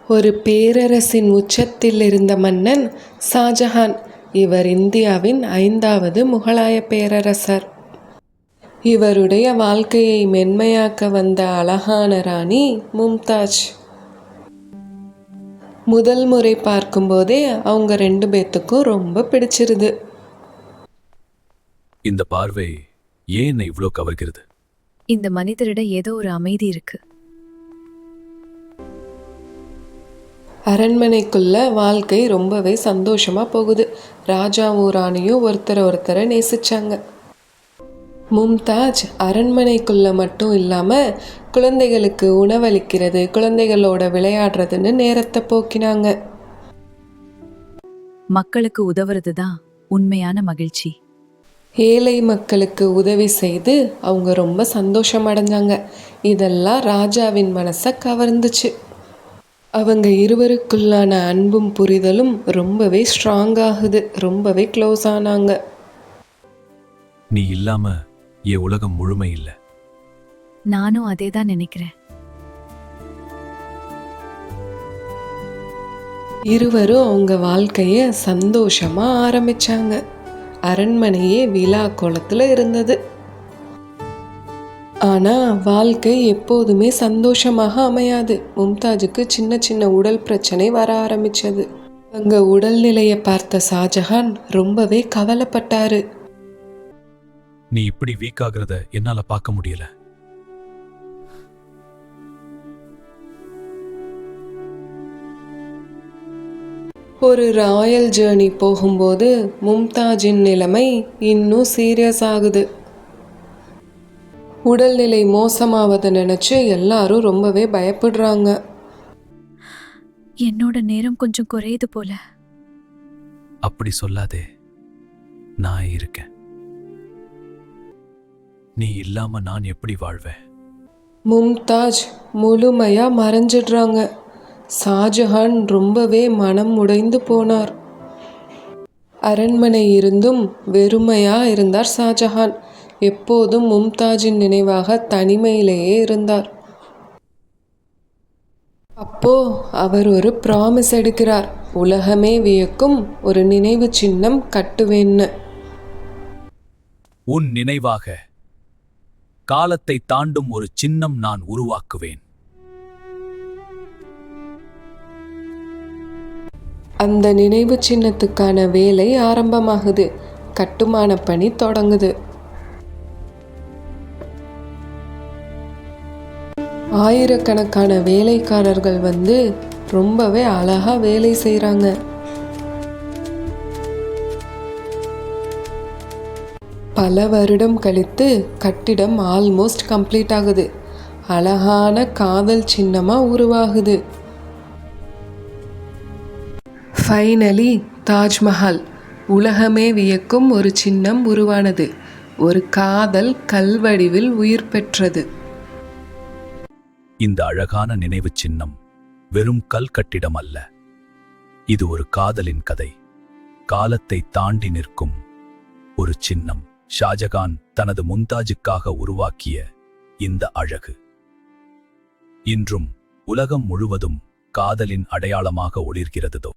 ஒரு பேரரசின் உச்சத்தில் இருந்த மன்னன் ஷாஜஹான். இவர் இந்தியாவின் 5வது முகலாய பேரரசர். இவருடைய வாழ்க்கையை மென்மையாக்க வந்த அழகான ராணி மும்தாஜ். முதல் முறை பார்க்கும்போதே அவங்க 2 பேத்துக்கும் ரொம்ப பிடிச்சிருது. இந்த பார்வை ஏன் இவ்ளோ கவர்கிறது? இந்த மனிதரிடம் ஏதோ ஒரு அமைதி இருக்கு. அரண்மனைக்குள்ள வாழ்க்கை ரொம்பவே சந்தோஷமா போகுது. ராஜாவும் ராணியும் ஒருத்தரை நேசிச்சாங்க. மும்தாஜ் அரண்மனைக்குள்ள மட்டும் இல்லாம குழந்தைகளுக்கு உணவளிக்கிறது, குழந்தைகளோட விளையாடுறதுன்னு நேரத்தை போக்கினாங்க. மக்களுக்கு உதவுறதுதான் உண்மையான மகிழ்ச்சி. ஏழை மக்களுக்கு உதவி செய்து அவங்க ரொம்ப சந்தோஷம் அடைஞ்சாங்க. இதெல்லாம் ராஜாவின் மனசை கவர்ந்துச்சு. அவங்க இருவருக்குள்ளான அன்பும் புரிதலும் ரொம்பவே ஸ்ட்ராங்காகுது. ரொம்பவே க்ளோஸ் ஆனாங்க. நீ இல்லாம என் உலகம் முழுமை இல்ல. நானும் அதே தான் நினைக்கிறேன். இருவரும் அவங்க வாழ்க்கைய சந்தோஷமா ஆரம்பிச்சாங்க. அரண்மனையே விழா கோலத்துல இருந்தது. ஆனா வாழ்க்கை எப்போதுமே சந்தோஷமாக அமையாது. மும்தாஜுக்கு சின்ன சின்ன உடல் பிரச்சனை வர ஆரம்பிச்சது. அங்க உடல்நிலையை பார்த்த ஷாஜஹான் ரொம்பவே கவலைப்பட்டாரு. நீ இப்படி வீக் ஆகுறத என்னால பார்க்க முடியல. ஒரு ராயல் ஜேர்னி போகும்போது மும்தாஜின் நிலைமை இன்னும் சீரியஸ் ஆகுது. உடல்நிலை மோசமாவதை நினைச்சு எல்லாரும் ரொம்பவே பயப்படுறாங்க. என்னோட நேரம் கொஞ்சம் குறையுது போல. அப்படி சொல்லாதே, நான் இருக்கேன். நீ இல்லாம நான் எப்படி வாழ்வேன்? மும்தாஜ் முழுமையா மறைஞ்சிடுறாங்க. ஷாஜஹான் ரொம்பவே மனம் உடைந்து போனார். அரண்மனை இருந்தும் வெறுமையா இருந்தார் ஷாஜஹான். எப்போதும் மும்தாஜின் நினைவாக தனிமையிலேயே இருந்தார். அப்போ அவர் ஒரு ப்ராமிஸ் எடுக்கிறார். உலகமே வியக்கும் ஒரு நினைவு சின்னம் கட்டுவேன்னு. உன் நினைவாக காலத்தை தாண்டும் ஒரு சின்னம் நான் உருவாக்குவேன். அந்த நினைவு சின்னத்துக்கான வேலை ஆரம்பமாகுது. கட்டுமான பணி தொடங்குது. ஆயிரக்கணக்கான வேலைக்காரர்கள் வந்து ரொம்பவே அழகா வேலை செய்கிறாங்க. பல வருடம் கழித்து கட்டிடம் ஆல்மோஸ்ட் கம்ப்ளீட் ஆகுது. அழகான காதல் சின்னமா உருவாகுது. ஃபைனலி தாஜ்மஹால், உலகமே வியக்கும் ஒரு சின்னம் உருவானது. ஒரு காதல் கல்வடிவில் உயிர் பெற்றது. இந்த அழகான நினைவு சின்னம் வெறும் கல் கட்டிடம் அல்ல. இது ஒரு காதலின் கதை. காலத்தை தாண்டி நிற்கும் ஒரு சின்னம். ஷாஜகான் தனது மும்தாஜுக்காக உருவாக்கிய இந்த அழகு இன்றும் உலகம் முழுவதும் காதலின் அடையாளமாக ஒளிர்கிறதோ.